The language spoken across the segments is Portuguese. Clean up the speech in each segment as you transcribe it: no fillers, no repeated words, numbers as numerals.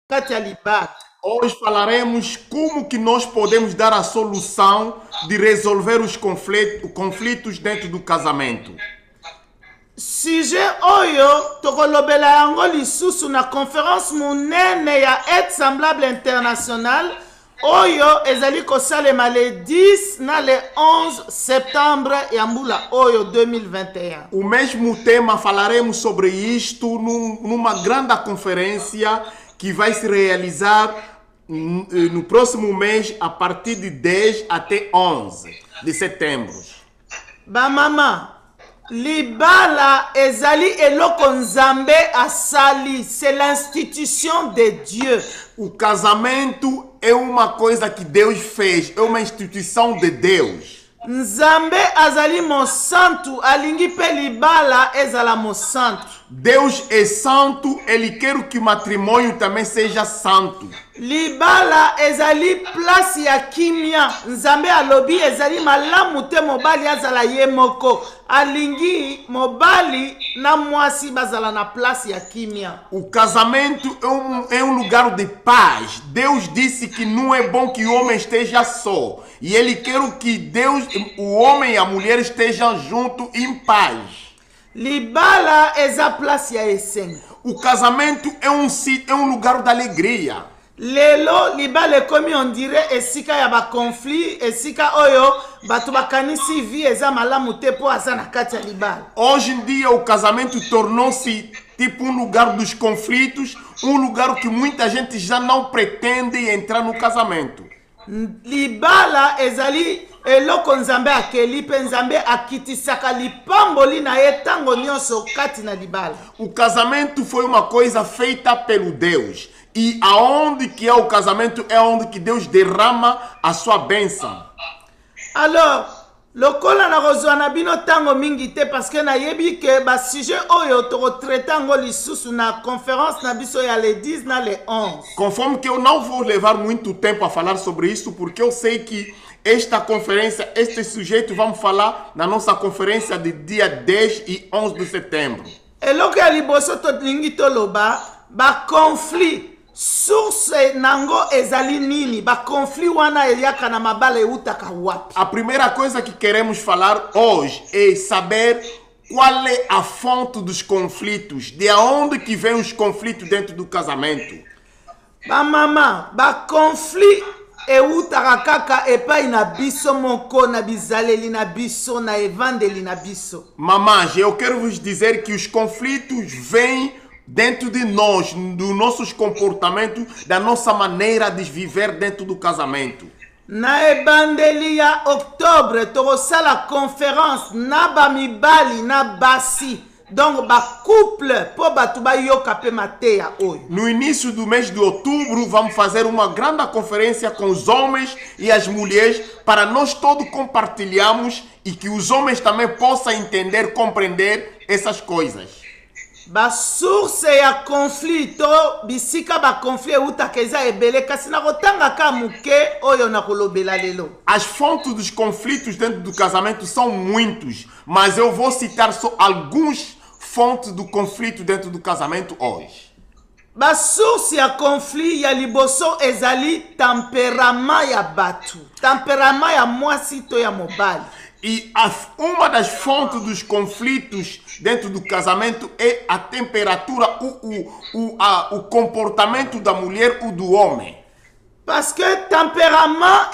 Katia Libat. Hoje falaremos como que nós podemos dar a solução de resolver os conflitos dentro do casamento. Sujet oyo tokolobela yango lisusu na conférence monene ya Aide Semblable International oyo ezali kosalema le 10 na le 11 septembre ya mbula oyo 2021. O mesmo tema falaremos sobre isto numa grande conferência que vai se realizar no próximo mês a partir de 10 até 11 de setembro. Ba mama, libala ezali eloko nzambe asali, c'est l'institution de Dieu. O casamento é uma coisa que Deus fez, é uma instituição de Deus. Nzambe azali mosantu, alingi pe libala ezala mosantu. Deus é santo, ele quer que o matrimônio também seja santo. Libala ezali place ya kimia. Nzambe alobi ezali malamu te mobali azala ye moko. Alingi mobali na mwasi bazala na place ya kimia. O casamento é um lugar de paz. Deus disse que não é bom que o homem esteja só. E ele quer que o homem e a mulher estejam juntos em paz. Libala eza place ya esengo. O casamento é um lugar de alegria. Lelo libala ekomi on dirait esika ya ba conflit, esika oyo batu bakanisi vi eza malamu te po aza na kati ya libala. Hoje em dia o casamento tornou-se tipo um lugar dos conflitos, um lugar que muita gente já não pretende entrar no casamento. Libala ezali eloko nzambe akeli pe nzambe akitisaka lipamboli na ye tango nyonso kati na libala. O casamento foi uma coisa feita pelo Deus. E aonde que é o casamento é onde que Deus derrama a sua bênção. Alors, lokola na kozwa na bino tango mingi te parce que na yebi ke ba sujet oyo toko traiter ngo lisusu na conférence na biso ya le 10 na le 11. Conforme que eu não vou levar muito tempo a falar sobre isso, porque eu sei que esta conferência, este sujeito, vamos falar na nossa conferência de dia 10 e 11 de setembro. Eloko ya liboso to lingi toloba ba conflit source nango ezali nini, ba conflit wana eliaka na mabala eutaka wapi. A primeira coisa que queremos falar hoje é saber qual é a fonte dos conflitos, de onde que vem os conflitos dentro do casamento. Ba mama, ba conflit eutaka kaka epai na biso moko na bizaleli na biso na evangeli na biso. Mamães, eu quero vos dizer que os conflitos vêm dentro de nós, dos nossos comportamentos, da nossa maneira de viver dentro do casamento. Na ebandeli ya octobre tokosala conférence na bamibali na basi, donc ba couple po batu bayoka pe mateya oyo. No início do mês de outubro vamos fazer uma grande conferência com os homens e as mulheres para nós todos compartilharmos e que os homens também possam entender, compreender essas coisas. Ba source ya conflit to bisika ba conflit eutaka eza ebele kasi na kotanga ka muke oyo na kolobela lelo. As fontes dos conflitos dentro do casamento são muitos, mas eu vou citar só alguns fontes do conflito dentro do casamento hoje. Ba source ya conflit ya liboso ezali temperament ya batu, temperament ya mwasi to ya mobali. E uma das fontes dos conflitos dentro do casamento é a temperatura, o comportamento da mulher ou do homem. Parce que temperament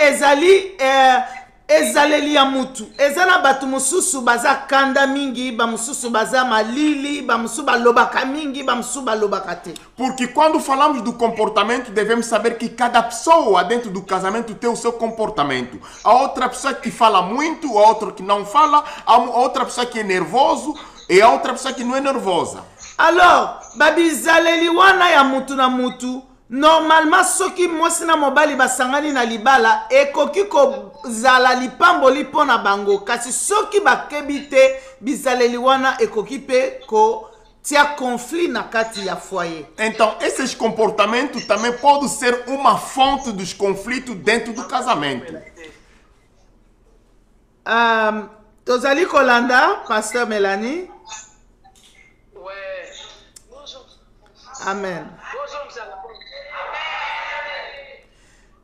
ezaleli ya mutu. Ezana batu mususu baza kanda mingi, ba mususu baza malili, ba mususu balobaka mingi, ba mususu balobaka te. Porque quando falamos do comportamento, devemos saber que cada pessoa dentro do casamento tem o seu comportamento. A outra pessoa que fala muito, a outra que não fala, a outra pessoa que é nervoso e a outra pessoa que não é nervosa. Alors, babizaleli wana ya mutu na mutu, normalement soki mwasi na mobali basangani na libala ekoki kozala lipamboli mpo na bango, kasi soki bakebi te bizaleli wana ekoki pe kotia conflit na kati ya foyer. Então, esses comportamentos também podem ser uma fonte dos conflitos dentro do casamento. Tozali kolanda, Pasteur Mélanie. Ouais. Bonjour. Amen. Bonjour,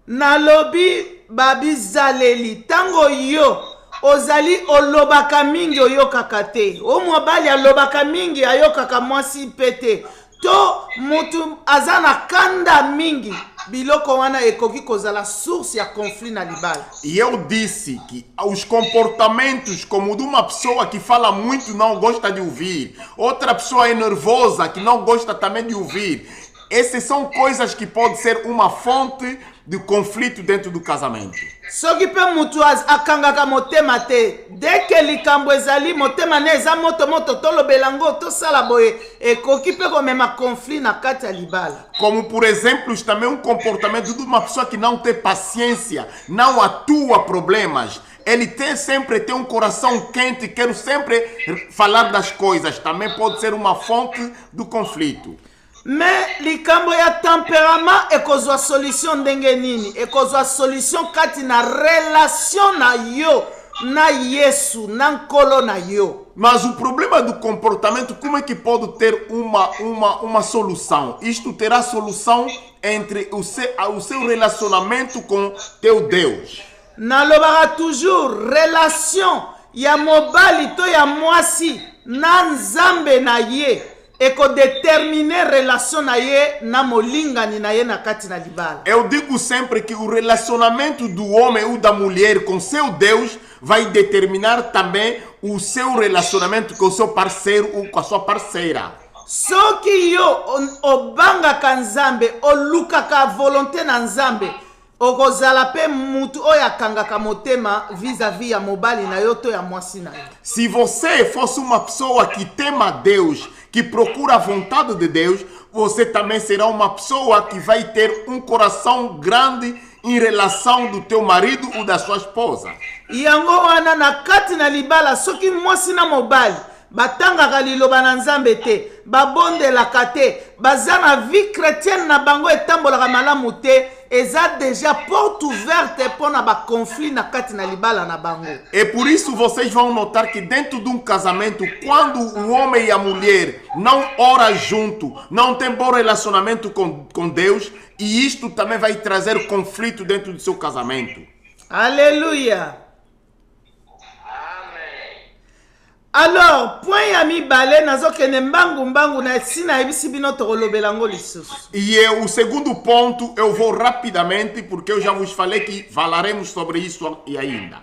nalobi babizaleli tango yo ozali olobaka mingi oyokaka te o mobali alobaka mingi ayokaka mwasi pete to mutu aza na kanda mingi biloko wana ekoki kozala source ya conflit na libala. E eu disse que os comportamentos como de uma pessoa que fala muito não gosta de ouvir, outra pessoa é nervosa que não gosta também de ouvir, essas são coisas que podem ser uma fonte de conflito dentro do casamento. Soki pe mutu akangaka motema te deke likambo ezali motema ne eza moto tolobela ngo tosala boye ekoki pe komema conflit na kati ya libala. Como por exemplo também comportamento de uma pessoa que não tem paciência, não atua problemas. Ele sempre tem um coração quente, quer sempre falar das coisas. Também pode ser uma fonte do conflito. Mais likambo ya temperament ekozwa solution ndenge nini ekozwa solution kati na relation na yo na Yesu na nkolo na yo. Mas o problema do comportamento, como é que pode ter uma solução? Isto terá solução entre o seu relacionamento com teu Deus. Nalobaka toujours relation ya mobali to ya mwasi na nzambe na ye eko determiner relation na ye na molingani na ye na kati na libala. Eu digo sempre que o relacionamento do homem ou da mulher com seu Deus vai determinar também o seu relacionamento com o seu parceiro ou com a sua parceira. Soki yo obangaka nzambe olukaka volonté na nzambe okozala pe mutu oyo akangaka motema vis-à-vis ya mobali na yo to ya mwasi na yo. Se você fosse uma pessoa que tema Deus, que procura a vontade de Deus, você também será uma pessoa que vai ter um coração grande em relação do teu marido ou da sua esposa. Yango wana na kati na libala soki mwasi na mobali batangaka liloba na nzambe te babondelaka te baza na vie chrétienne na bango etambolaka malamu te eza déjà porte ouverte pour na ba conflit na kati na libala na bango. E por isso vocês vão notar que dentro de um casamento, quando o homem e a mulher não oram junto, não tem bom relacionamento com Deus, e isto também vai trazer conflito dentro do seu casamento. Alléluia. Alors, point ya mibale nazokende mbangu na sina ebisi bino tokolobela ngo lisusu. E o segundo ponto, eu vou rapidamente, porque eu já vos falei que falaremos sobre isso e ainda.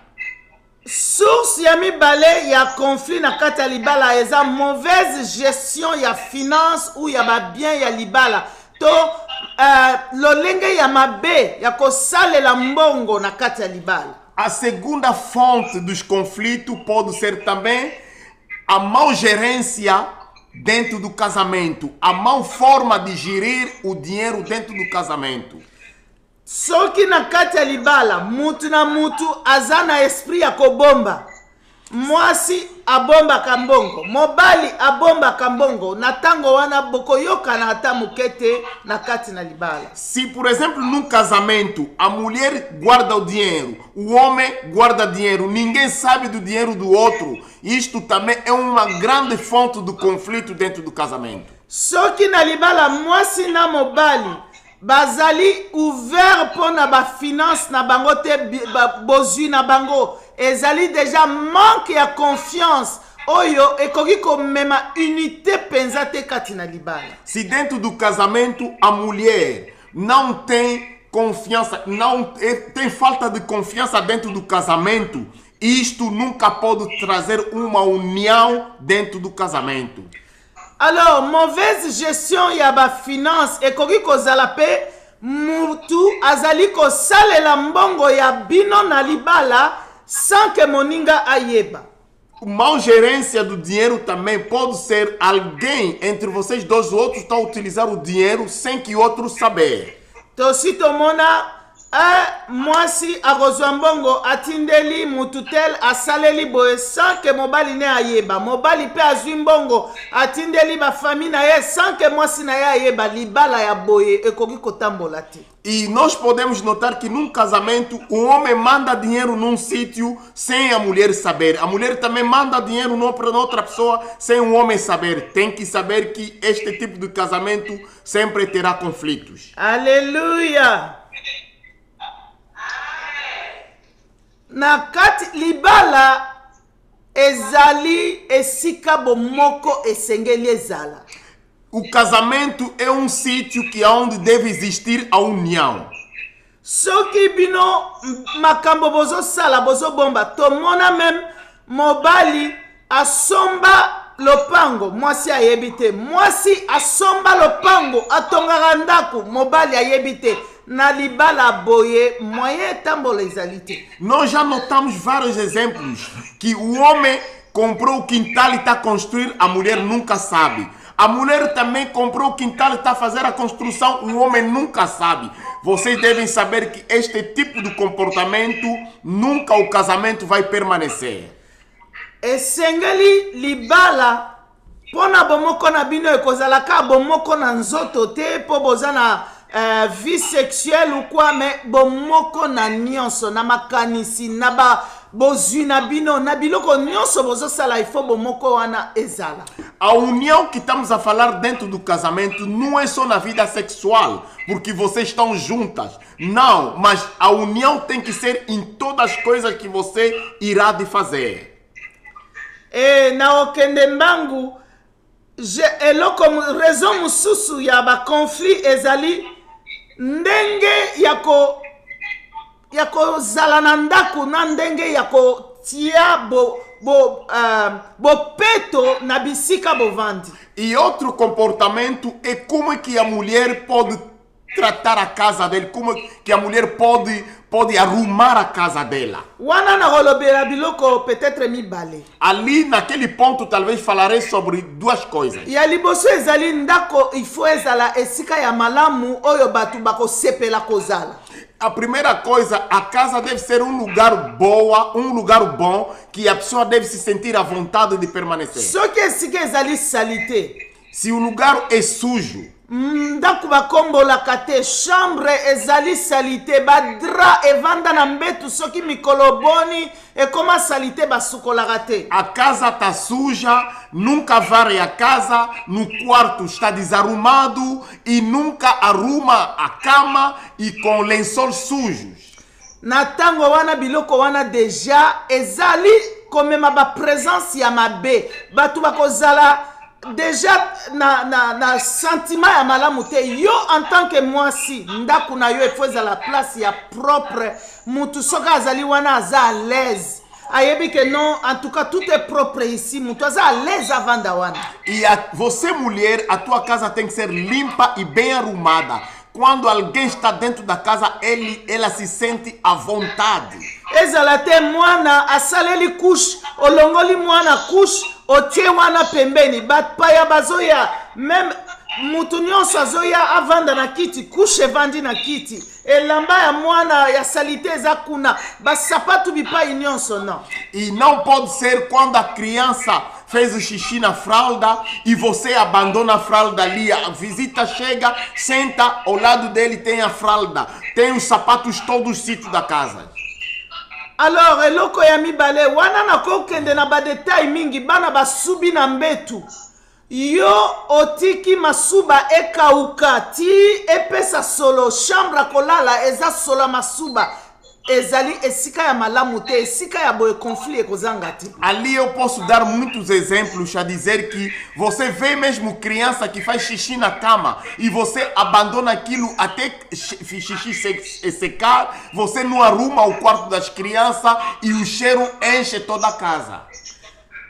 Source ya mibale ya conflit na kati ya libala eza mauvaise gestion ya finance ou ya ba bien ya libala to lolenge ya mabe ya kosalela mbongo na kati ya libala. A segunda fonte dos conflitos pode ser também a má gerência dentro do casamento, a má forma de gerir o dinheiro dentro do casamento. Soki na kati ya libala mutu na mutu aza na esprit ya kobomba, mwasi abomba kambongo, mobali abomba kambongo, na tango wana bokoyoka na ata mukete na kati na libala. Se por exemplo num casamento a mulher guarda o dinheiro, o homem guarda dinheiro, ninguém sabe do dinheiro do outro, isto também é uma grande fonte do conflito dentro do casamento. Soki na libala mwasi na mobali bazali ouvert pour na ba finance na bango te bozui na bango ezali déjà manque ya confiance oyo ekoki komema unité penza te kati na libala. Se dentro do casamento a mulher não tem confiança, não tem falta de confiança dentro do casamento, isto nunca pode trazer uma união dentro do casamento. Alors, mauvaise gestion ya ba finance ekoki kozala pe mutu azali kosalela mbongo ya bino na libala sans que moninga ayeba. Má gerência do dinheiro também pode ser alguém entre vocês dois, o outro está a utilizar o dinheiro sem que o outro saber. Tosi tomona mwasi akozwa mbongo atindeli mututel asaleli boye sans que mobali ne ayeba, mobali pe azwi mbongo atindeli ba famille na ye sans que mwasi na ye ayeba, libala ya boye ekoki kotambola te. E nós podemos notar que num casamento o homem manda dinheiro num sítio sem a mulher saber. A mulher também manda dinheiro para outra pessoa sem o homem saber. Tem que saber que este tipo de casamento sempre terá conflitos. Aleluia! na kati libala ezali esika bomoko esengeli ezala. O casamento é um sítio que onde deve existir a união. Soki bino makambo bozo sala bozo bomba tomona même mobali asomba lopango mwasi ayebite, mwasi asomba lopango atongaka ndako mobali ayebite, na libala boye moyen tambola ezalite. Nós já notamos vários exemplos que o homem comprou o quintal e está a construir, a mulher nunca sabe. A mulher também comprou o quintal e está a fazer a construção, o homem nunca sabe. Vocês devem saber que este tipo de comportamento, nunca o casamento vai permanecer. Esengeli libala pona bomoko na bino ekozalaka bomoko na nzoto te po bozana vie sexuelle ou quoi, mais bomoko na nyonso na makanisi na ba bozwi na bino na biloko nyonso bozosala il faut bomoko wana ezala. A união que estamos a falar dentro do casamento não é só na vida sexual, porque vocês estão juntas. Não, mas a união tem que ser em todas as coisas que você irá de fazer. E na okende mbangu eloko raison mususu ya ba conflit ezali ndenge yako zala na ndako na ndenge yako tia bopeto na bisika bovandi. E outro comportamento é como que a mulher pode tratar a casa dele, como que a mulher pode arrumar a casa dela. Wana na rolobera biloko peut-être mibale. Ali naquele ponto talvez falarei sobre duas coisas. Ya liboso ezali ndako il faut ezala esika ya malamu oyo batu bako sepela kozala. A primeira coisa, a casa deve ser um lugar bom, que a pessoa deve se sentir à vontade de permanecer. Só que esika ezali salite. Se o lugar é sujo, ndako bakombolaka te, chambre ezali salite, badra evanda na mbetu soki mikolo boni ekoma salite basukolaka te. A casa está suja, nunca varre a casa, no quarto está desarrumado e nunca arruma a cama e com lençóis sujos. Na tango wana biloko wana deja ezali komema ba présence ya mabe, batu bakozala déjà na sentiment ya malamu te. Yo en tant que mwasi ndako na yo efoza la place ya propre, mutu soka azali wana aza à l'aise ayebi que non, en tout cas tout est propre ici, mutu aza à l'aise avanda wana. E você mulher, a tua casa tem que ser limpa e bem arrumada. Quando alguém está dentro da casa, ela se sente à vontade. Ezala te mwana asaleli couche, olongoli mwana couche, otie wana pembeni, bapaya bazoya, même mutu nyonso azoya avanda na kiti, couche evandi na kiti, elamba ya mwana ya salite eza kuna, basapatu bipai nyonso não. E não pode ser quando a criança fez o xixi na fralda e você abandona a fralda ali, a visita chega, senta, ao lado dele tem a fralda, tem os sapatos todos no sítio da casa. Alors eloko ya mibale wana na kokende na ba detail mingi bana basubi na mbetu. Yo otiki masuba ekauka ti epesa solo chambre kolala eza solo masuba ezali esika ya malamu te, esika ya boe conflit ekozanga te. Ali eu posso dar muitos exemplos a dizer que você vê mesmo criança que faz xixi na cama e você abandona aquilo até xixi secar, você não arruma o quarto das crianças e o cheiro enche toda a casa.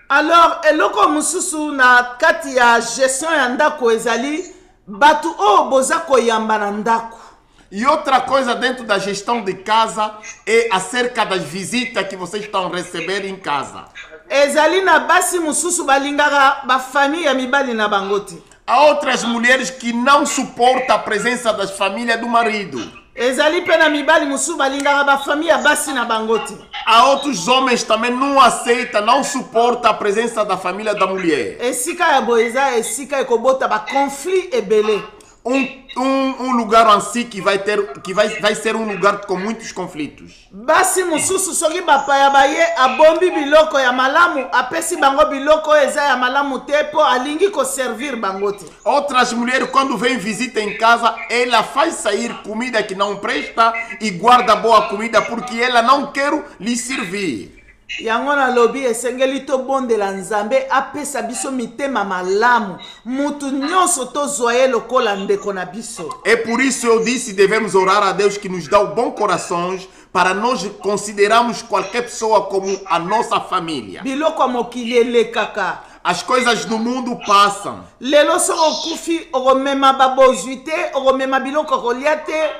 Alors eloko mususu na kati ya gestion ya ndako ezali batu o boza koyamba na ndako. E outra coisa dentro da gestão de casa é acerca das visitas que vocês estão a receber em casa. Ezali na basi mususu balingaka ba famille ya mibali na bangote. Há outras mulheres que não suportam a presença das famílias do marido. Ezali pena mibali mususu balingaka ba famille ya basi na bangote. Há outros homens também não aceitam, não suportam a presença da família da mulher. Esika ya boeza esika ekobota ba conflit ebele. um lugar en si vai ser um lugar com muitos conflitos. Basi mususu soki bapaya baye abombi biloko ya malamu apesi bango biloko eza ya malamu te po alingi ko servir bango te. Outras mulheres, quando vem visita em casa, ela faz sair comida que não presta e guarda boa comida porque ela não quer lhe servir. Yango na lobi esengeli to bondela nzambe apesa biso mitema malamu mutu nyonso tozwa lokola ndeko na biso. É por isso eu disse, devemos orar a Deus que nos dá o bom coração para nós considerarmos qualquer pessoa como a nossa família. Biloko mokili elekaka. As coisas do mundo passam. Lelo so okufi okomema babozwi te, okomema biloko kolia te.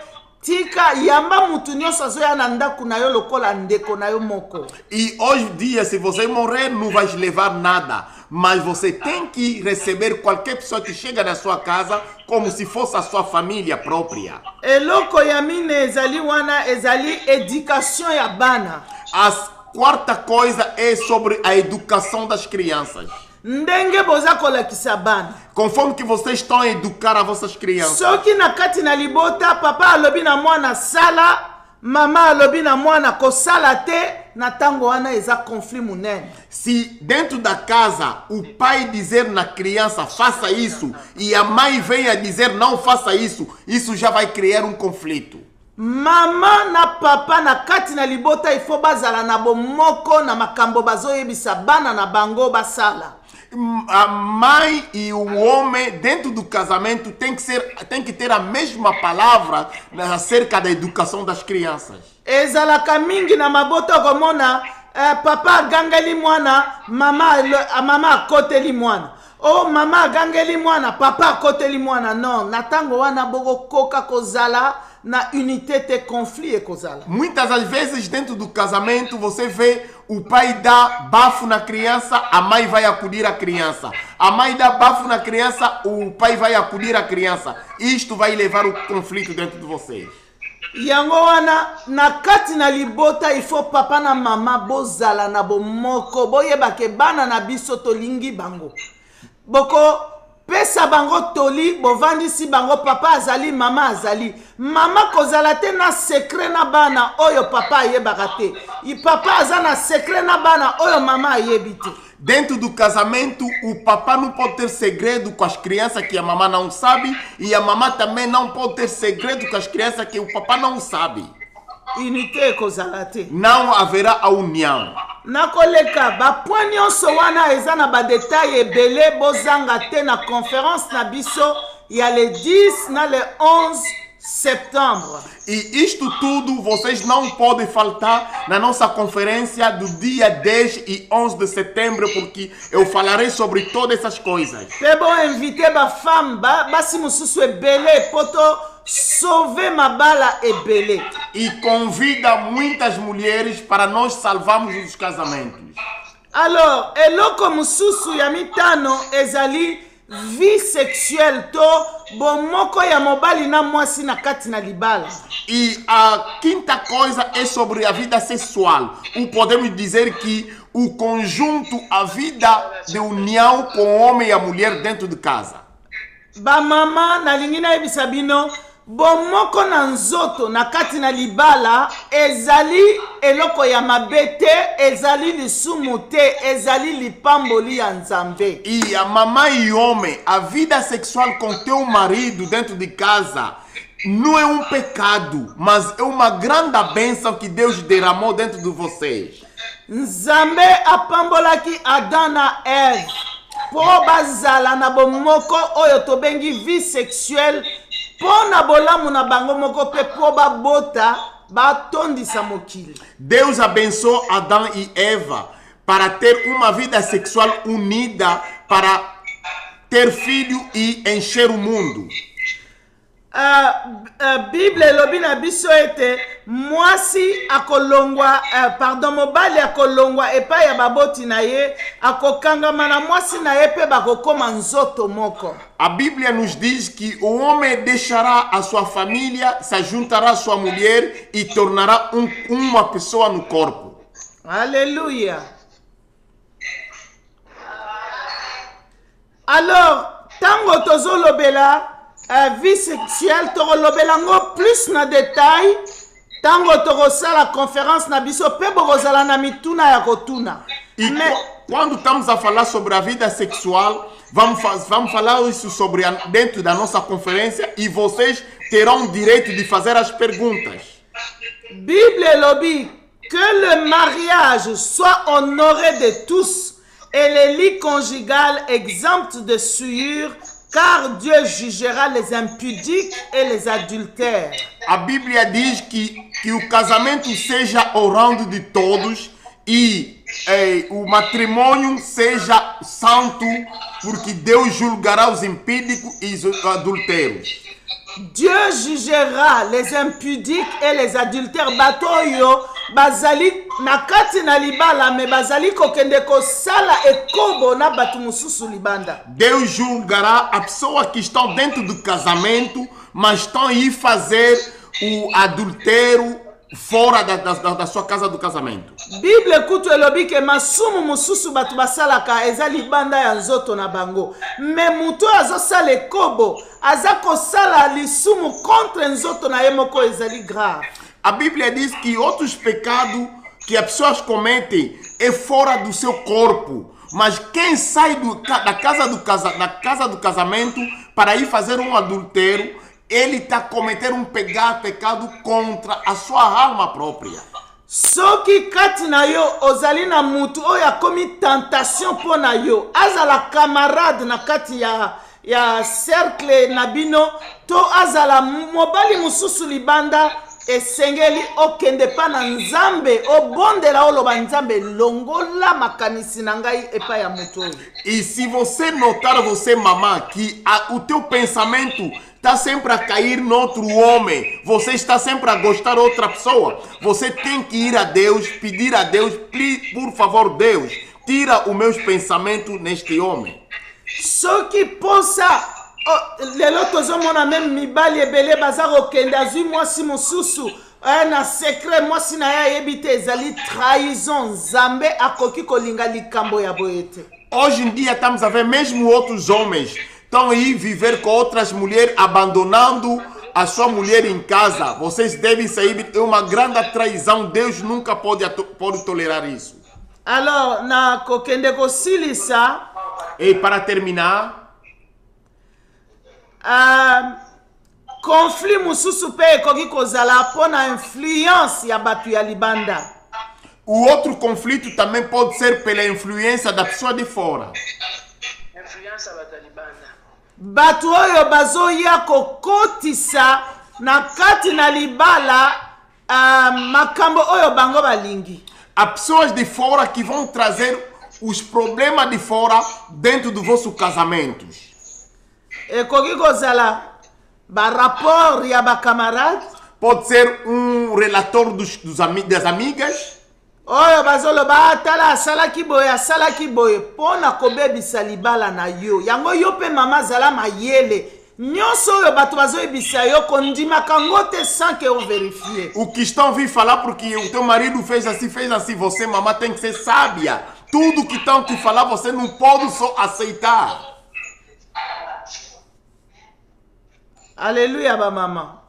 Tika yamba mutu nyonso azoya na ndaku na yo lokola ndeko na yo moko. E hoje em dia, se você morrer, não vai levar nada. Mas você tem que receber qualquer pessoa que chega na sua casa como se fosse a sua família própria. Eloko ya mine ezali wana ezali education ya bana. A quarta coisa é sobre a educação das crianças. Ndenge boza kolakisa bana. Conforme que vocês estão a educar as vossas crianças. Soki na kati na libota papa alobi na mwana sala, mama alobi na mwana kosala te, na tango wana eza conflit munene. Se dentro da casa o pai dizer na criança faça isso e a mãe vem a dizer não faça isso, isso já vai criar um conflito. Mama na papa na kati na libota ifo bazala na bomoko na makambo bazoyebisa bana na bango basala. A mãe e o homem dentro do casamento tem que ter a mesma palavra acerca da educação das crianças. Ezalaka mingi na mabota komona papa gangeli mwana, mama akoteli mwana. Oh mama gangeli mwana, papa akoteli mwana. Non, na tango wana bogo koka kozala na unité te conflit e kozala. Muitas das vezes dentro do casamento você vê o pai dá bafo na criança, a mãe vai acudir a criança. A mãe dá bafo na criança, o pai vai acudir a criança. Isto vai levar o conflito dentro de vocês. Yango wana na kati na libota ifo papa na mama bozala na bomoko boyeba ke bana na biso tolingi bango. Boko pesa bango toli bovandisi bango papa azali mama azali. Mama kozala te na secret na bana oyo papa ayebaka te. I papa aza na secret na bana oyo mama ayebi te. Dentro do casamento, o papá não pode ter segredo com as crianças que a mamãe não sabe e a mamãe também não pode ter segredo com as crianças que o papá não sabe. Unité kozala te. Não haverá a união. Nakoleka ba point nyonso wana eza na ba détail ebele bozanga te na conférence na biso ya le 10 na le 11 setembro. E isto tudo vocês não podem faltar na nossa conferência do dia 10 e 11 de setembro, porque eu falarei sobre todas essas coisas. É bom inviter ba femme basi mususu ebele poto sauver mabala ebele. E convida muitas mulheres para nós salvarmos os casamentos. Alors, eloko mususu ya mitano ezali vie sexuelle to bomoko ya mobali na mwasi na kati na libala. E a quinta coisa é sobre a vida sexual. Ou podemos dizer que o conjunto, a vida de união com o homem e a mulher dentro de casa. Ba mama na lingina ebisa bino bomoko na nzoto na kati na libala ezali eloko ya mabete, ezali lisumu te, ezali lipamboli ya nzambe. E a mamãe e homem, a vida sexual com teu marido dentro de casa não é um pecado, mas é uma grande bênção que Deus derramou dentro de vocês. Nzambe apambolaki Adam na Eve po bazala na bomoko oyo tobengi vie sexuelle. Pona bolamu na bango moko pe po babota batondisa mokili. Deus abençoou Adão e Eva para ter uma vida sexual unida, para ter filho e encher o mundo. Bible elobi na biso ete mwasi akolongwa mobali akolongwa epai ya baboti na ye akokangama na mwasi na ye pe bakokoma nzoto moko. A Bíblia nos diz que o homem deixará a sua família, se juntará à sua mulher e tornará uma pessoa no corpo. Alléluia. Alors, tango tozolobela vie sexuelle tokolobelango plus na détail tango tokosala conférence na biso pe bokozala na mituna ya kotuna. Quando estamos a falar sobre a vida sexual, vamos falar isso sobre dentro da nossa conferência e vocês terão direito de fazer as perguntas. Bible lobby que le mariage soit honoré de tous et les lits conjugales exempts de souillure, car Dieu jugera les impudiques et les adultères. A Bíblia diz que o casamento seja orando de todos e o matrimônio seja santo, porque Deus julgará os impídicos e os adultérios. Dieu jugera les impudiques et les adultères. Batoyo bazali nakati na libala me bazali kokende kosala ekobo na batu mususu libanda. Deus julgará a pessoa que estão dentro do casamento, mas estão aí fazer o adultério fora da sua casa do casamento. Bible kutu elobi ke masumu mususu batu basalaka eza libanda ya nzoto na bango. Me mutu azosala ekobo azako sala lisumu contre nzoto na yemoko ezali grave. A Bíblia diz que outros pecados que as pessoas cometem é fora do seu corpo. Mas quem sai da casa do casamento para ir fazer um adultério, ele está cometendo um pecado contra a sua alma própria. Soki kati na yo ozali na mutu oyo akomi tentation po na yo azala camarade na kati ya cercle na bino to azala mobali mususu libanda esengeli okende pa na nzambe obondela oloba nzambe longola makanisi na ngai epa ya mutu oyo. E se você notar, você mamã, que o teu pensamento está sempre a cair no outro homem, você está sempre a gostar de outra pessoa, você tem que ir a Deus, pedir a Deus, por favor Deus, tira os meus pensamentos neste homem. Só que possa lelo tozomona même mibali ebele baza kokende azwi mwasi mosusu na secret mwasi na ya yebi te ezali trahison, nzambe akoki kolinga likambo ya boye te. Hoje em dia estamos a ver mesmo outros homens estão aí viver com outras mulheres, abandonando a sua mulher em casa. Vocês devem sair, é uma grande traição. Deus nunca pode tolerar isso. Alors, na kokende kosilisa. E para terminar, conflit mususu pe ekoki kozala pona influence ya batu ya libanda. O outro conflito também pode ser pela influência da pessoa de fora. Influência da libanda. Batu oyo bazoya kokotisa na kati na libala makambo oyo bango balingi. Há pessoas de fora que vão trazer os problemas de fora dentro do vosso casamento. Ekoki kozala ba rapport ya ba camarade. Pode ser relator das amigas. Oyo bazoloba atala asalaki boye pona kobebisa libala na yo. Yango yo pe mama zala mayele. Nyonso oyo bato bazoyebisa yo kondimaka ngo te sans que on vérifie. O que estão vir falar porque o teu marido fez assim, você mamãe tem que ser sábia. Tudo que estão te falar você não pode só aceitar. Alléluia ba mama.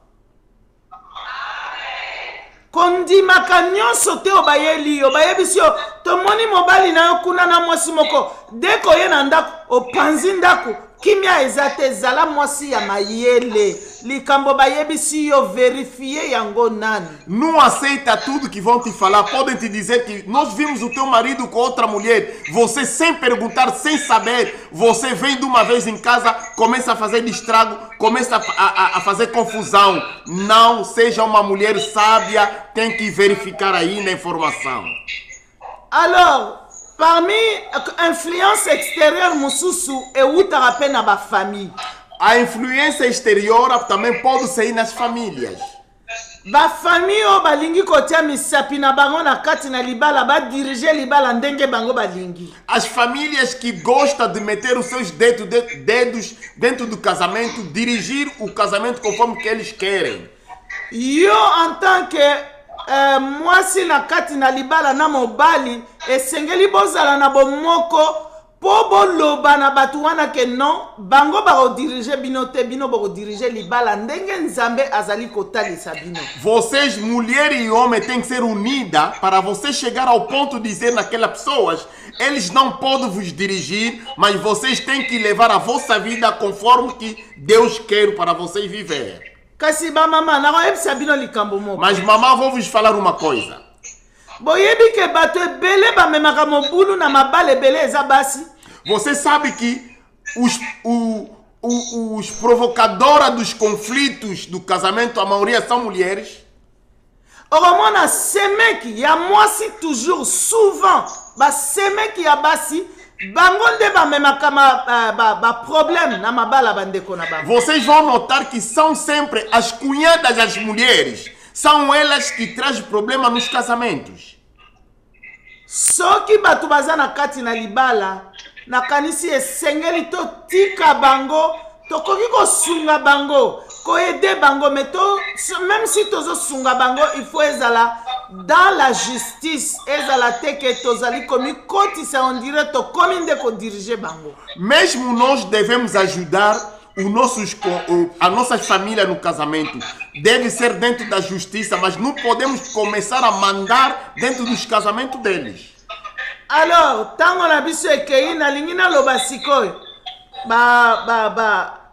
Kondimaka nyonso te obayeli yo bayebisi yo tomoni mobali na yo kuna na mwasi moko deko ye na ndako opanzi ndako kimia ezate zala mwasi ya mayele likambo bayebisi yo verifier yango nani. Não aceita tudo que vão te falar. Podem te dizer que nós vimos o teu marido com outra mulher. Você sem perguntar, sem saber, você vem de uma vez em casa, começa a fazer estrago, começa a fazer confusão. Não seja uma mulher sábia, tem que verificar aí na informação. Alors, parmi influence extérieure mususu eutara pe na ba famille. A influência exterior também pode sair nas famílias. Ba famille o balingi kotia misapi na bango na kati na libala ba diriger libala ndenge bango balingi. As famílias que gostam de meter os seus dedos dentro do casamento, dirigir o casamento conforme que eles querem. Yo en tant que mwasi na kati na libala na mobali esengeli bozala na bomoko po boloba na batu wana ke non bango bakodirige bino te bino bakodirige libala ndenge nzambe azali kotalisa bino. Vocês, mulher e homem, têm que ser unidas para você chegar ao ponto de dizer naquelas pessoas, eles não podem vos dirigir, mas vocês têm que levar a vossa vida conforme que Deus quer para vocês viver. Kasi ba mama nakoyebisa bino likambo moko. Mas mamãe, vou vos falar uma coisa. Boyebi ke bato ebele bamemaka mobulu na mabala ebele eza basi. Você sabe que os provocadores dos conflitos do casamento, a maioria são mulheres. Okomona semeki ya mwasi toujours souvent ba semeki ya basi bango nde bamemaka ba problème na mabala bandeko na bango. Vocês vão notar que são sempre as cunhadas das mulheres. São elas que trazem problema nos casamentos. Soki batu baza na kati na libala nakanisi esengeli totika bango tokoki kosunga bango koyede bango mais même si tozosunga bango il faut ezala dans la justice ezala te ke tozali komi kotisa on dirait tokomi nde kodirige bango. Mesmo nós devemos ajudar a nossa família no casamento. Deve ser dentro da justiça, mas não podemos começar a mandar dentro dos casamentos deles. Alors, tango na biso ekei na lingi na loba sikoyo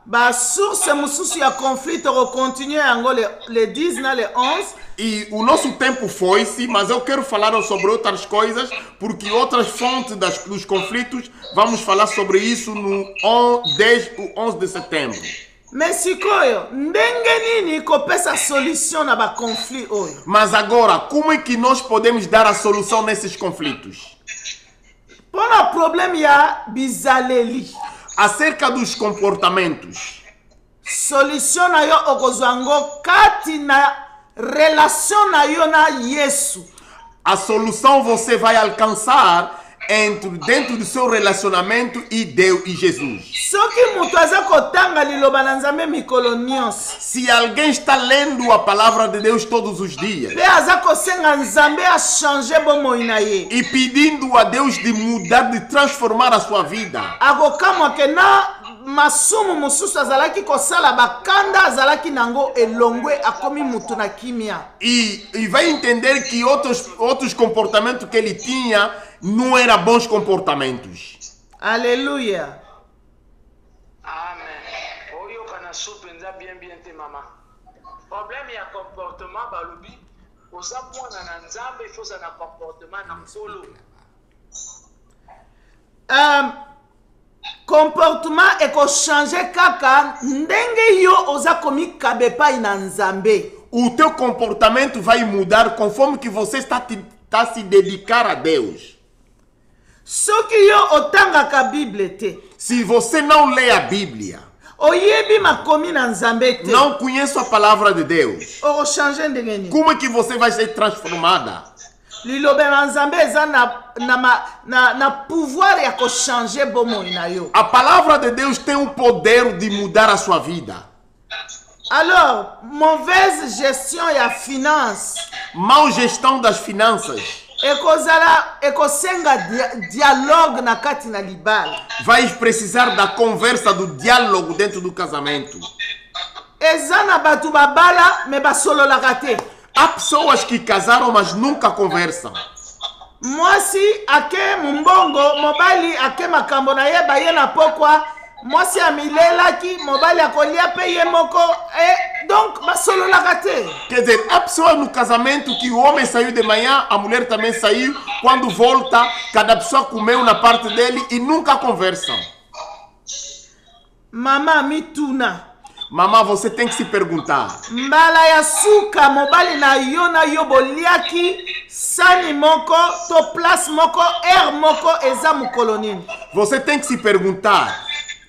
ba source mususu ya conflit toko continuer yango le 10 na le 11. E o nosso tempo foi-se, mas eu quero falar sobre outras coisas, porque outras fontes dos conflitos, vamos falar sobre isso no 11 de setembro. Mais sikoyo, ndenge nini kopesa solution na ba conflit oyo? Mas agora, como é que nós podemos dar a solução nesses conflitos? Pona problème ya bizaleli. Acerca dos comportamentos. Solution na yo okozwango kati na relação na yo na Yesu. A solução você vai alcançar dentro do seu relacionamento e Deus e Jesus. Soki mutu aza kotanga liloba na Nzambe mikolo nyonso. Se alguém está lendo a palavra de Deus todos os dias Pe aza kosenga Nzambe a changer bomoi na ye. e pedindo a Deus de mudar, de transformar a sua vida, akokamwa ke na masumu mususu azalaki kosala bakanda azalaki nango elongwe akomi mutu na kimia. e vai entender que outros comportamentos que ele tinha não eram bons comportamentos. Alléluia. Amen. Oyo kana soupe nza bien te mama. Problème ya comportement balobi oza mwana na Nzambe faut ça na comportement na solo. Comportement ekochange kaka ndenge yo oza komi kabepai na Nzambe. O teu comportamento vai mudar conforme que você está se dedicar a Deus. Soki yo otangaka Bible te, Se você não lê a Bíblia, oyebi makomi na Nzambe te, não conhece a palavra de Deus, okochange ndenge nini? como é que você vai ser transformada? Lilobe na Nzambe eza na pouvoir ya kochange bomoi na yo. A palavra de Deus tem o poder de mudar a sua vida. Alors, mauvaise gestion ya finance Mal gestão das finanças ekosenga dialogue na kati na libala. vai precisar da conversa, do diálogo dentro do casamento. Eza na batu babala me basololaka te. Há pessoas que casaram, mas nunca conversam. Mwasi ake mumbongo, mobali ake makambo na ye baye na pokwa, mwasi amilelaki, mobali akolia pe ye moko, donc basololaka te. Quer dizer, há pessoas no casamento que o homem saiu de manhã, a mulher também saiu, quando volta, cada pessoa comeu na parte dele e nunca conversam. Mama mituna. Mamãe, você tem que se perguntar. Mbala ya suka mobali na yo boliaki sani moko to place moko moko eza mukolo nini? Você tem que se perguntar.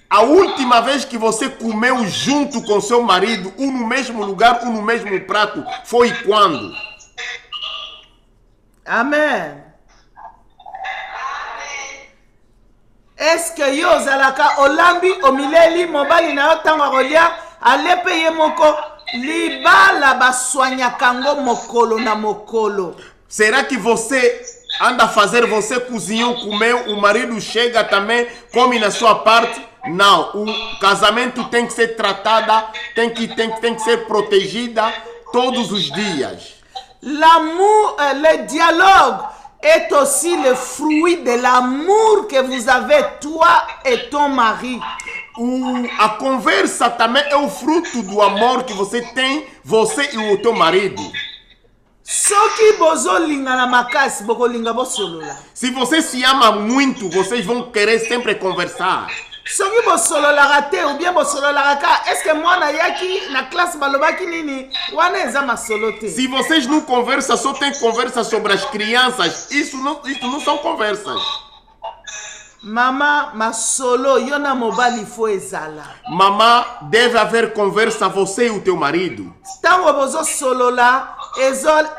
A última vez que você comeu junto com seu marido, um no mesmo lugar, um no mesmo prato, foi quando? Amen. Est-ce que yo zalaka olambi omileli mobali na yo tanga kolia alepe ye moko libala baswanya kango mokolo na mokolo? Será que você anda fazer você cozinhar, comer, o marido chega também, come na sua parte. Não, o casamento tem que ser tratada, tem que ser protegida todos os dias. L'amour, le dialogue est aussi le fruit de l'amour que vous avez, toi et ton mari. A conversa também é o fruto do amor que você tem, você e o teu marido. Soki bozolinga na makasi bokolinga bosolola. Se você se ama muito, vocês vão querer sempre conversar. Soki bosololaka te ou bien bosololaka ka, est-ce que mwana yaki na classe balobaki nini wana eza masolo te? Se vocês não conversam, só tem conversa sobre as crianças, isso não são conversas. Mama masolo yo na mobali fo ezala. Mamá, deve haver conversa você e o teu marido. Tango bozosolola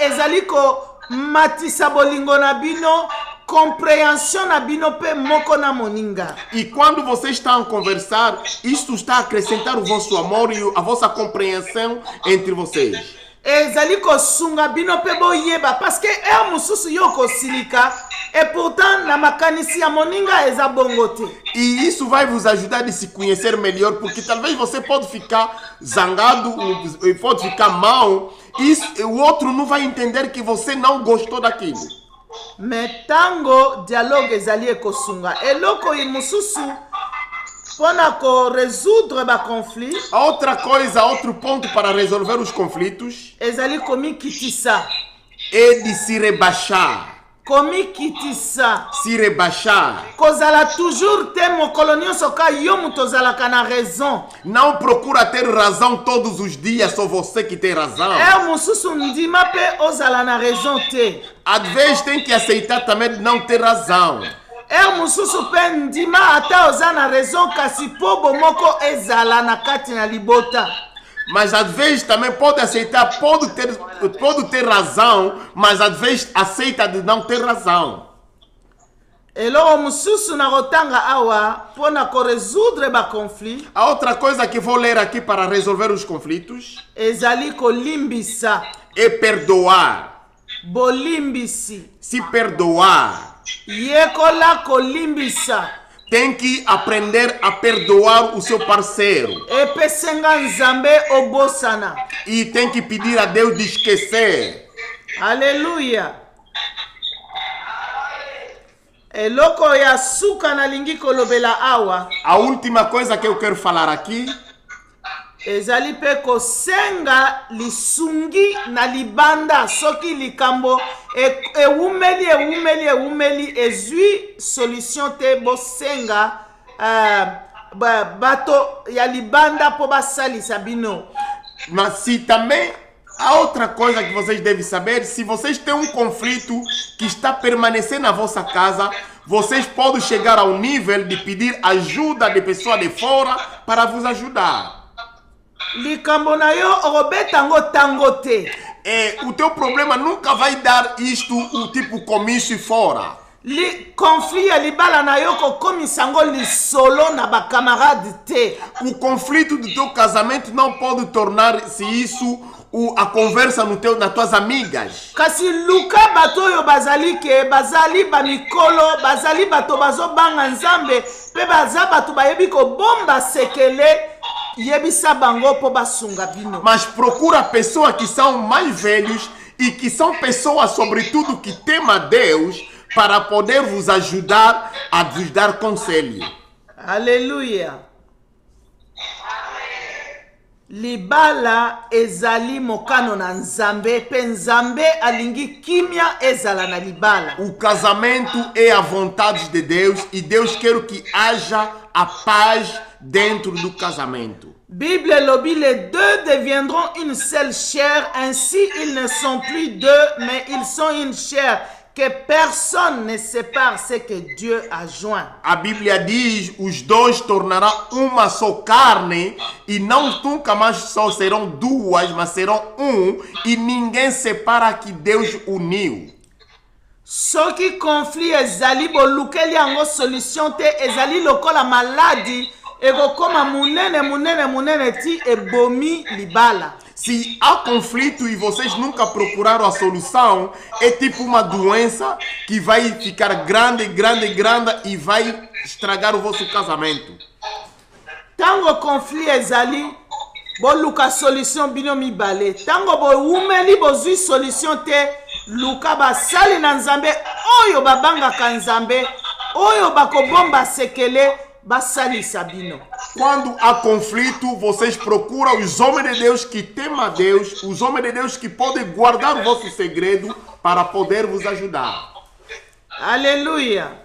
ezali ko matisa bolingo na bino, compreensão na bino pe moko na moninga. E quando vocês estão a conversar, isto está a acrescentar o vosso amor e a vossa compreensão entre vocês. Ezali ko sunga bino pe boyeba parce que e mususu yo ko silika e pourtant na makanisi ya moninga eza bongo te. E isso vai vos ajudar a se conhecer melhor, porque talvez você pode ficar zangado, pode ficar mal, e o outro não vai entender que você não gostou daquilo. Mais tango dialogue ezali ekosunga eloko mususu pona ko résoudre ba conflit. Outra coisa, outro ponto para resolver os conflitos ezali komi kitisa. É de se rebaixar. Komi kitisa. Se rebaixar. Kozala toujours te mokolo nyonso ka yo mutu ozalaka na raison. Não procura ter razão todos os dias, só você que tem razão. Mususu ndima pe ozala na raison te. Às vezes tem que aceitar também de não ter razão. Mususu pe ndima ata oza na raison kasi po bomoko ezala na kati na libota. Mas às vezes também pode aceitar, pode ter razão, mas às vezes aceita de não ter razão. Eloko mususu na kotanga awa pona ko résoudre ba conflit. A outra coisa que vou ler aqui para resolver os conflitos ezali kolimbisa. É perdoar. Bolimbisi. Se perdoar. Yekola kolimbisa. Tem que aprender a perdoar o seu parceiro. Epesenga nzambe obosana. E tem que pedir a Deus de esquecer. Aleluia. Eloko ya suka na lingi kolobela awa. A última coisa que eu quero falar aqui ezali pe kosenga lisungi na libanda soki likambo ewumeli ezui solution te bosenga bato ya libanda po basalisa bino. Mas se também há outra coisa que vocês devem saber, se vocês têm um conflito que está permanecendo na vossa casa, vocês podem chegar ao nível de pedir ajuda de pessoas de fora para vos ajudar. Likambo na yo obetango tango te. O teu problema nunca vai dar isto o tipo comício fora. Conflit ya libala na yo kokomisango lisolo na ba camarade te. O conflito do teu casamento não pode tornar-se isso a conversa nas tuas amigas. Kasi luka bato oyo bazali ba mikolo, bazali bato bazobanga nzambe, pe baza bato bayebi ko bomba sekele. Mas procura pessoas que são mais velhos e que são pessoas, sobretudo, que temem a Deus para poder vos ajudar a vos dar conselho. Aleluia. Libala ezali mokano na nzambe, pe nzambe alingi kimia ezala na libala. O casamento é a vontade de Deus e Deus quer que haja a paz dentro do casamento. Bible lobi, les deux deviendront une seule chair, ainsi ils ne sont plus deux, mais ils sont une chair. Que personne ne sépare ce que Dieu a joint. A Bíblia diz, os dois tornarão uma só carne, e não nunca mais só serão duas, mas serão e ninguém separa que Deus uniu. Soki conflit ezali bolukeli yango solution te, ezali lokola maladi ekokoma munene ti ebomi libala. Se há conflito e vocês nunca procuraram a solução, é tipo uma doença que vai ficar grande, grande, grande e vai estragar o vosso casamento. Tango conflit ezali, boluka solution bino mibale. Tango boumeli bozui solution te, luka basali na nzambe, oyo babangaka nzambe, oyo bakobomba sekele, basali sabino. Quando há conflito, vocês procuram os homens de Deus que temem a Deus, os homens de Deus que podem guardar o vosso segredo para poder vos ajudar. Aleluia.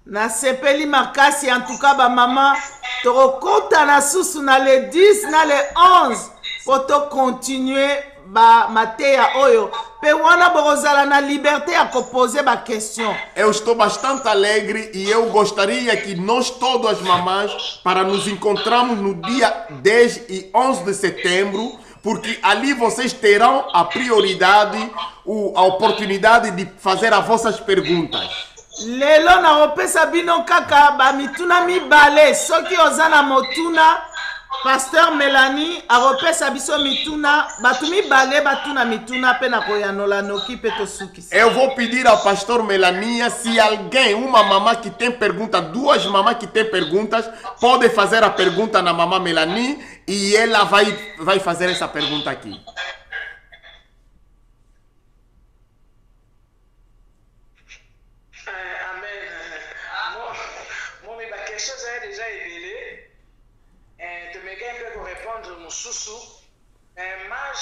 Na sepeli makasi en tout cas ba mama tokota na susu na le 10 na le 11 poto continuer ba mateya oyo pe wana bokozala na liberté a poser ba question. Eu estou bastante alegre e eu gostaria que nós todas as mamães para nos encontrarmos no dia 10 e 11 de setembro, porque ali vocês terão a prioridade, a oportunidade de fazer as vossas perguntas. Lelo na opesa bino kaka ba mituna mibale soki ozana motuna Pasteur Mélanie a opesa biso mituna batu mibale batuna mituna pe na koyanola noki pe tosuki. Eu vou pedir ao pastor Melania se alguém, uma mamã que tem pergunta, duas mamães que tem perguntas, pode fazer a pergunta na mamã Melanie e ela vai fazer essa pergunta aqui.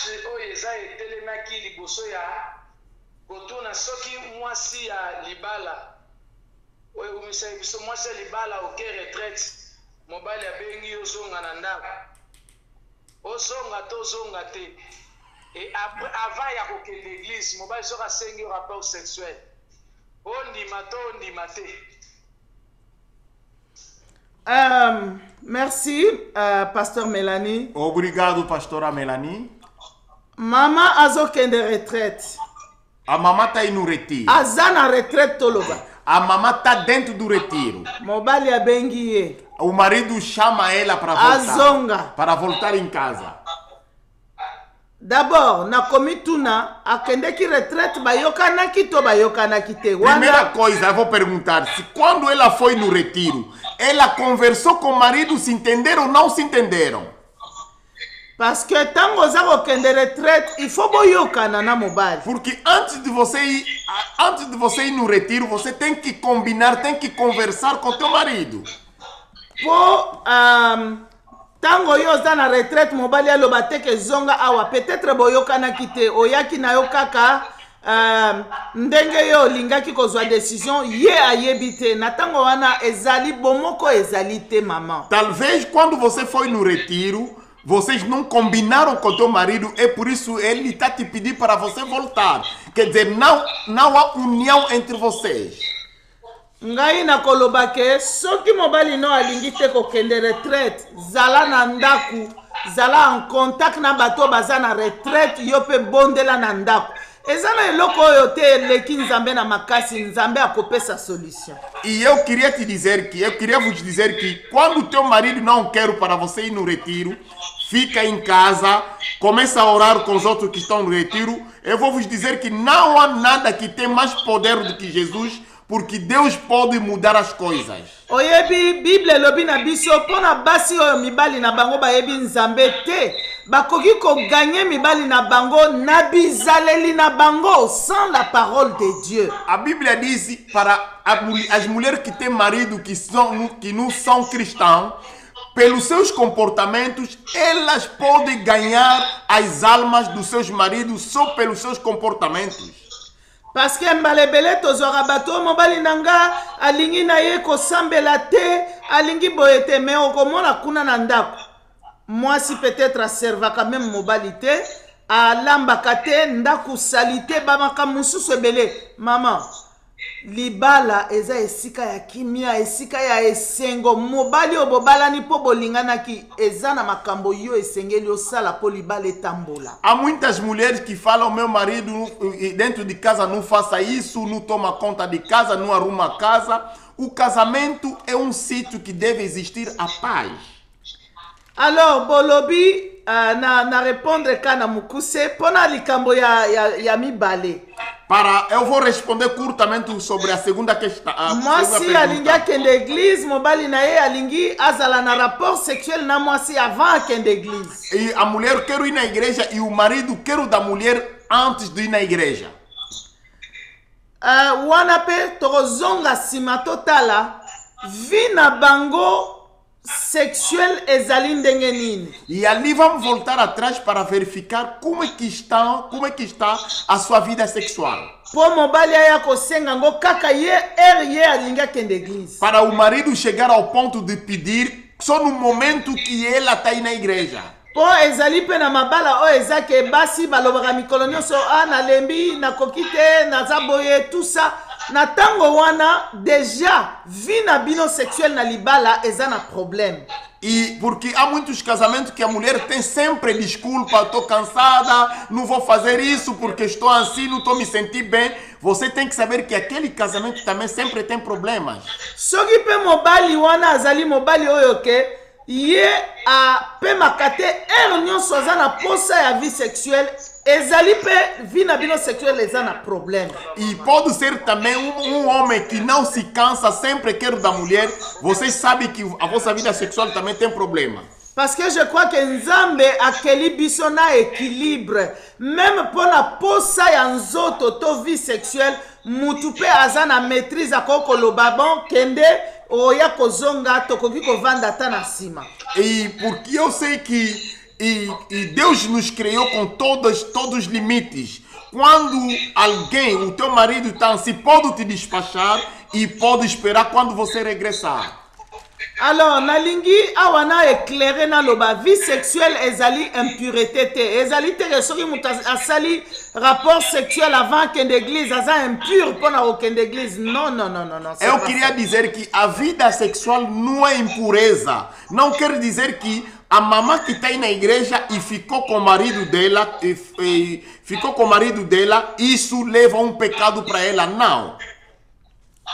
Image oyo eza etelemaki liboso ya kotuna soki mwasi ya libala oyo umisa biso mwasi ya libala oke retraite mobali abengi ozonga na ndako ozonga to ozonga te et après avant ya kokende église mobali soki asengi rapport sexuel ondima to ondima te. Merci, Pasteur Mélanie. Obrigado, pastora Melanie. Maman azokende retraite. A mamã está aí no retiro. Azana retraite toloba. A mamã está dentro do retiro. Mobali abengi ye. O marido chama ela para voltar. Azonga. Para voltar em casa. D'abord, na comituna, akende ki retraite bayokana ki to bayokana ki te. Primeira coisa, eu vou perguntar, se quando ela foi no retiro, ela conversou com o marido, se entenderam ou não se entenderam? Parce que tango za kokende retraite, il faut boyokana na mobali. Porque antes de você ir no retiro, você tem que combinar, tem que conversar com teu marido. Po tango yo za na retraite mobali aloba te ke zonga awa peut-être boyokana kite oyaki na yo kaka ndenge yo lingaki kozwa décision ye ayebi te na tango wana ezali bomoko ezali te maman. Talvez quando você foi no retiro, vocês não combinaram com teu marido, é por isso ele está te pedindo para você voltar. Quer dizer, não há união entre vocês. Ngai na koloba ke soki mobali no alingi te kokende retraite zala na ndaku zala en contact na bato baza na retraite yo pe bondela na ndaku ezana eloko oyo te eleki nzambe na makasi nzambe akopesa solution. E eu queria vos dizer que quando teu marido não quer para você ir no retiro, fica em casa, começa a orar com os outros que estão no retiro. Eu vou vos dizer que não há nada que tem mais poder do que Jesus, porque Deus pode mudar as coisas. Oyebi Bible lobi na biso pona basi oyo mibali na bango bayebi nzambe te bakoki ko gagner mibali na bango na bizaleli na bango sans la parole de Dieu. A Bíblia diz para as mulheres que têm marido que não são cristãos, pelos seus comportamentos, elas podem ganhar as almas dos seus maridos só pelos seus comportamentos. Parce que mbalebele tozwaka bato mobali nanga alingi na ye kosambela te alingi boye te me okomona kuna na ndako mwasi peut-être aservaka même mobali te alambaka te ndako sali te bamaka mosusu ebele. Mama libala eza esika ya kimia esika ya esengo mobali oyo bobalani po bolinganaki eza na makambo yo esengeli osala po libala etambola. Há muitas mulheres que falam meu marido dentro de casa não faça isso, não toma conta de casa, não arruma a casa. O casamento é um sítio que deve existir a paz. Alors, Bolobi, na répondre kana mukuse, pona likambo ya mibale. Eu vou responder curtamente sobre a segunda questão. Mwasi alingi akende église, mobali na ye alingi azala na rapport sexuel na mwasi avant akende église. E a mulher quer ir na igreja e o marido quer o da mulher antes de ir na igreja. Wana pe tokozonga sima totala vi na bango sexuel ezali ndenge nini. E ali vamos voltar atrás para verificar como é que está a sua vida sexual. Po mobali aya kosenga ngo kaka ye alingi akende église. Para o marido chegar ao ponto de pedir só no momento que ela está aí na igreja. Po ezali pe na mabala o ezake basi balobaka mikolo nyonso nalembi nakoki te naza boye tout ça. Na tango wana déjà vi na bino sexuel na libala eza na problème. E porque há muitos casamentos que a mulher tem sempre desculpa, estou cansada, não vou fazer isso porque estou assim, não estou me sentindo bem. Você tem que saber que aquele casamento também sempre tem problemas. Soki pe mobali wana azali mobali oyo ke ye a pe makate nyonso aza na posa ya vie sexuelle. Ezali pe vi na bino sexuel eza na problème. E pode ser também homem que não se cansa, sempre quer da mulher. Vocês sabem que a vossa vida sexual também tem problema. Parce que je crois que Nzambe akeli biso na équilibre. Même pour na posa ya nzoto to vie sexuelle, mutu pe aza na maîtrise akoko lobabon kende oya kozonga tokoki kovanda ta na sima. E porque eu sei que E Deus nos criou com todos os limites. Quando alguém, o teu marido está assim, pode te despachar e pode esperar quando você regressar. Alors, nalingi awana éclairer na loba vie sexuelle ezali impureté te. Ezali te soki mutu asali rapport sexuel avant kende église aza impur pona okende église. Non. Eu queria dizer que a vida sexual não é impureza. Não quer dizer que a mamã que está aí na igreja e ficou com o marido dela, isso leva um pecado para ela, não.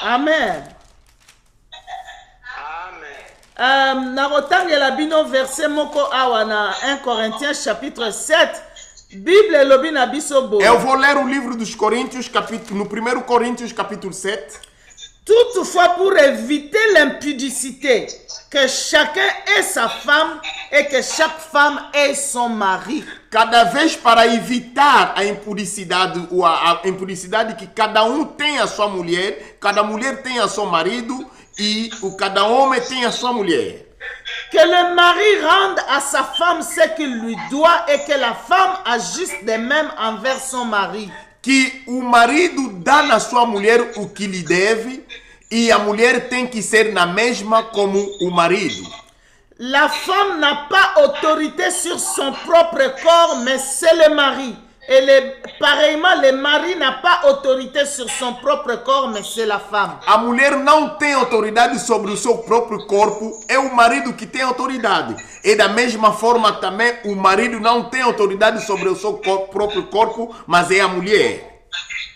Amen. Narotangela bino verset moko awa na 1 Corinthiens chapitre 7. Bible lobi na biso bo. Eu vou ler o livro dos Coríntios, no 1 Coríntios capítulo 7. Toutefois, pour éviter l'impudicité, que chacun ait sa femme et que chaque femme ait son mari. Cada vez para evitar a impudicidade, ou a impudicidade que cada tem a sua mulher, cada mulher tem a seu marido e cada homem tem a sua mulher. Que le mari rende à sa femme ce qu'il lui doit et que la femme agisse de même envers son mari. Que o marido dá na sua mulher o que lhe deve e a mulher tem que ser na mesma como o marido. La femme n'a pas autorité sur son propre corps, mais c'est le mari. Et pareillement, le mari n'a pas autorité sur son propre corps, mais c'est la femme. A mulher não tem autoridade sobre o seu próprio corpo, é o marido que tem autoridade. E da mesma forma também, o marido não tem autoridade sobre o seu próprio corpo, mas é a mulher.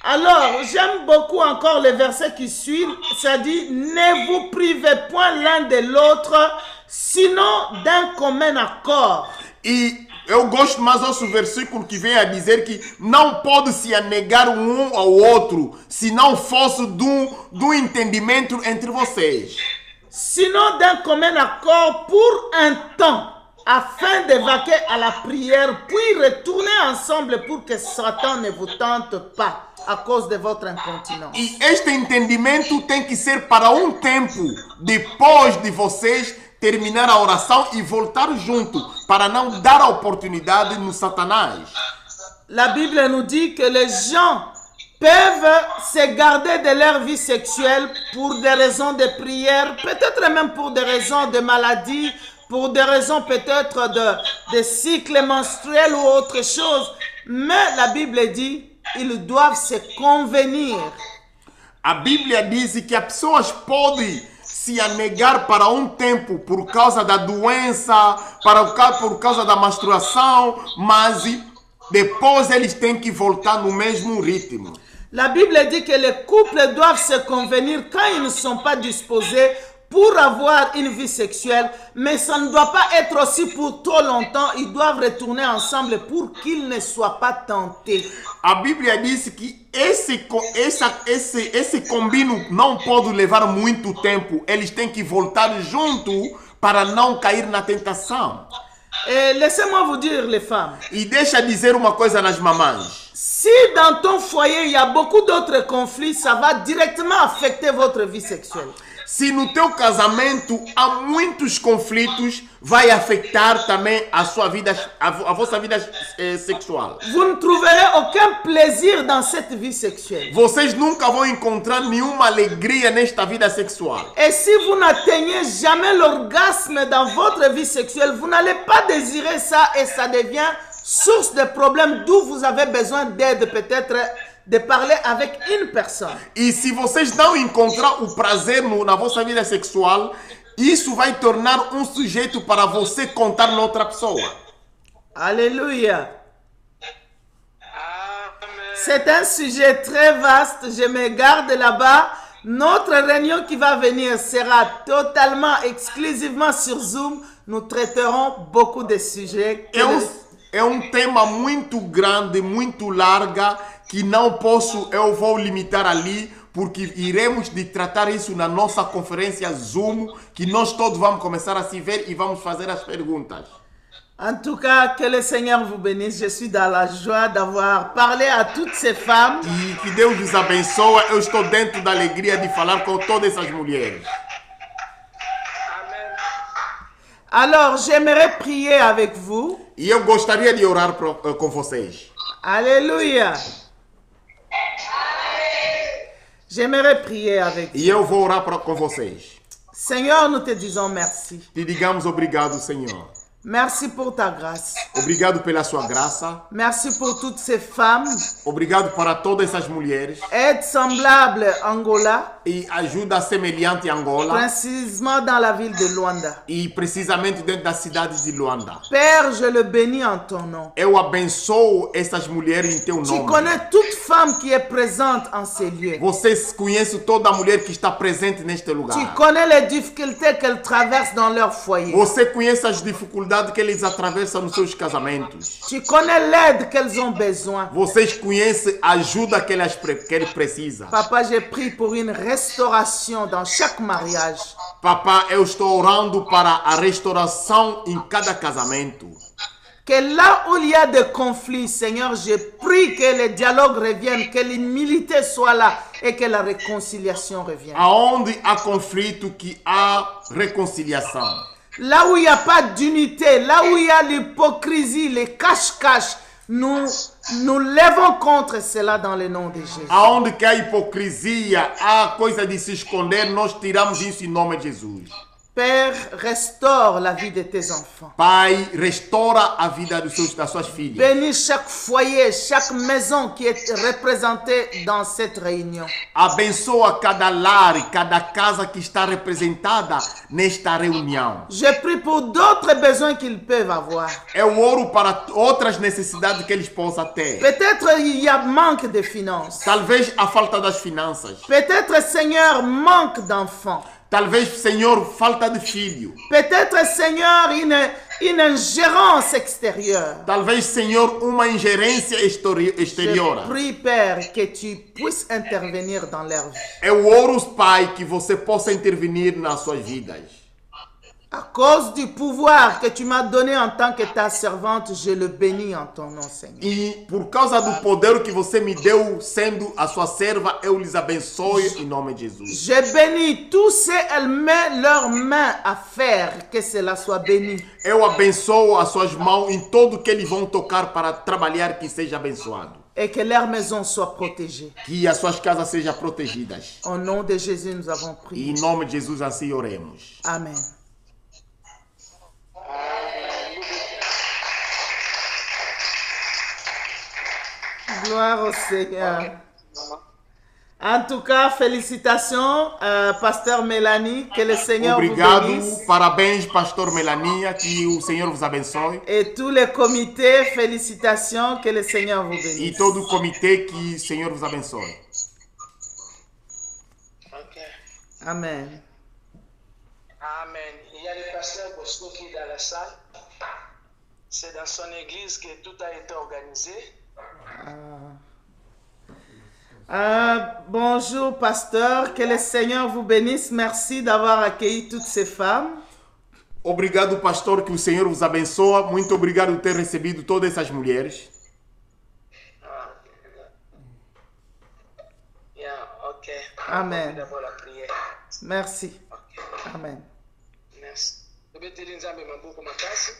Alors, j'aime beaucoup encore le verset qui suit, ça dit, ne vous privez point l'un de l'autre, sinon d'un commun accord. E eu gosto mais desse versículo que vem a dizer que não pode se anegar um ao outro, se não fosse do entendimento entre vocês. Sinon d'un commun accord pour un temps, afin de vaquer à la prière, puis retourner ensemble pour que Satan ne vous tente pas à cause de votre incontinence. E este entendimento tem que ser para um tempo, depois de vocês terminar a oração e voltar junto, para não dar a oportunidade no Satanás. La Bible nous dit que les gens peuvent se garder de leur vie sexuelle pour des raisons de prière, peut-être même pour des raisons de maladie, pour des raisons peut-être de cycle menstruel ou autre chose. Mais la Bible dit ils doivent se convenir. A Bíblia diz que as pessoas podem se anegar para um tempo por causa da doença, por causa da menstruação, mas depois eles têm que voltar no mesmo ritmo. La Bible dit que les couples doivent se convenir quand ils ne sont pas disposés pour avoir une vie sexuelle, mais ça ne doit pas être aussi pour trop longtemps. Ils doivent retourner ensemble pour qu'ils ne soient pas tentés. A Bíblia diz que esse combino não pode levar muito tempo. Eles têm que voltar junto para não cair na tentação. Et laissez-moi vous dire, les femmes, E deixa dizer uma coisa nas mamães. si dans ton foyer il y a beaucoup d'autres conflits, ça va directement affecter votre vie sexuelle. Se no teu casamento há muitos conflitos, vai afetar também a sua vida, a vossa vida sexual. Vous ne trouverez aucun plaisir dans cette vie sexuelle. Vocês nunca vão encontrar nenhuma alegria nesta vida sexual. Et si vous n'atteignez jamais l'orgasme dans votre vie sexuelle, vous n'allez pas désirer ça et ça devient source de problèmes d'où vous avez besoin d'aide, peut-être de parler avec une personne. E se vocês não encontrar o prazer na vossa vida sexual, isso vai tornar um sujeito para você contar noutra pessoa. Alléluia. Amen. C'est un sujet très vaste, je me garde là-bas. Notre réunion qui va venir sera totalement, exclusivement sur Zoom. Nous traiterons beaucoup de sujets. É um tema muito grande, muito larga, que não posso, eu vou limitar ali, porque iremos de tratar isso na nossa conferência Zoom, que nós todos vamos começar a se ver e vamos fazer as perguntas. En tout cas, que le Seigneur vous bénisse. Je suis dans la joie d'avoir parlé à toutes ces femmes. E que Deus os abençoe, eu estou dentro da alegria de falar com todas essas mulheres. Amen. Alors, j'aimerais prier avec vous. E eu gostaria de orar com vocês. Alléluia. J'aimerais prier avec vous. E eu vou orar com vocês. Seigneur, nous te disons merci. Te digamos obrigado, Senhor. Merci pour ta grâce. Obrigado pela sua graça. Merci pour toutes ces femmes. Obrigado para todas essas mulheres. Aide semblable Angola, E ajuda semelhante a Angola. précisément dans la ville de Luanda. E precisamente dentro da cidade de Luanda. Père, je le bénis en ton nom. Eu abençoo essas mulheres em teu Tu nome. connais toute femme qui est présente en ces lieux. Você conhece toda mulher que está presente neste lugar. Tu connais les difficultés qu'elles traversent dans leur foyer. Você conhece as dificuldades que eles atravessam nos seus casamentos. Tu connais l'aide qu'elles ont besoin. Vocês conhecem a ajuda que eles precisam. Papa, j'ai prié pour une restauration dans chaque mariage. Papá, eu estou orando para a restauração em cada casamento. Que là où il y a des conflits, Seigneur, je prie que le dialogue revienne, que l'humilité soit là et que la réconciliation revienne. Aonde há conflito, que há reconciliação. Là où il n'y a pas d'unité, là où il y a l'hypocrisie, les cache-cache, nous levons contre cela dans le nom de Jésus. Aonde que há hipocrisia, há coisa de se esconder, nós tiramos isso em nome de Jesus. Père, restaure la vie de tes enfants. Pai, restaura a vida das suas filhas. Bénis chaque foyer, chaque maison qui est représentée dans cette réunion. Abençoa cada lar e cada casa que está representada nesta reunião. Je prie pour d'autres besoins qu'ils peuvent avoir. Eu oro para outras necessidades que eles possam ter. Peut-être il y a manque de finances. Talvez a falta das finanças. Peut-être, Seigneur, manque d'enfants. Talvez, Senhor, falta de filho. Peut-être, Seigneur, une ingérence extérieure. Talvez, Senhor, uma ingerência exterior. Je prie, Père, que tu puisses intervenir dans leur vie. Eu oro, Pai, que você possa intervenir nas suas vidas. À cause du pouvoir que tu m'as donné en tant que ta servante, je le bénis en ton nom, Seigneur. E por causa do poder que você me deu sendo a sua serva, eu lhes abençoe em nome de Jesus. Je bénis tous ceux qui mettent leurs mains à faire, que cela soit béni. Eu abençoo as suas mãos em tudo que eles vão tocar para trabalhar, que seja abençoado. Et que leur maison soit protégée. Que as suas casas sejam protegidas. Au nom de Jésus, nous avons E prié. em nome de Jesus assim oremos. Amen. Gloire au Seigneur. En tout cas, félicitations, Pasteur Mélanie, que le Seigneur Obrigado, vous bénisse. parabéns, Pastor Melania, que o Senhor vos abençoe. Et tous les comités, félicitations, que le Seigneur vous E bénisse. todo o comitê, que o Senhor vos abençoe. Ok. Amen. Amen. Il y a le pasteur Bosco qui est dans la salle. C'est dans son église que tout a été organisé. Bonjour pasteur, que le Seigneur vous bénisse. Merci d'avoir accueilli toutes ces femmes. Obrigado, pastor, que o Senhor vos abençoe. Muito obrigado por ter recebido todas essas mulheres. Yeah, ok. Amen. D'abord la prière. Merci. Ok. Amen. Merci. Tobeteli nzambe maboko makasi.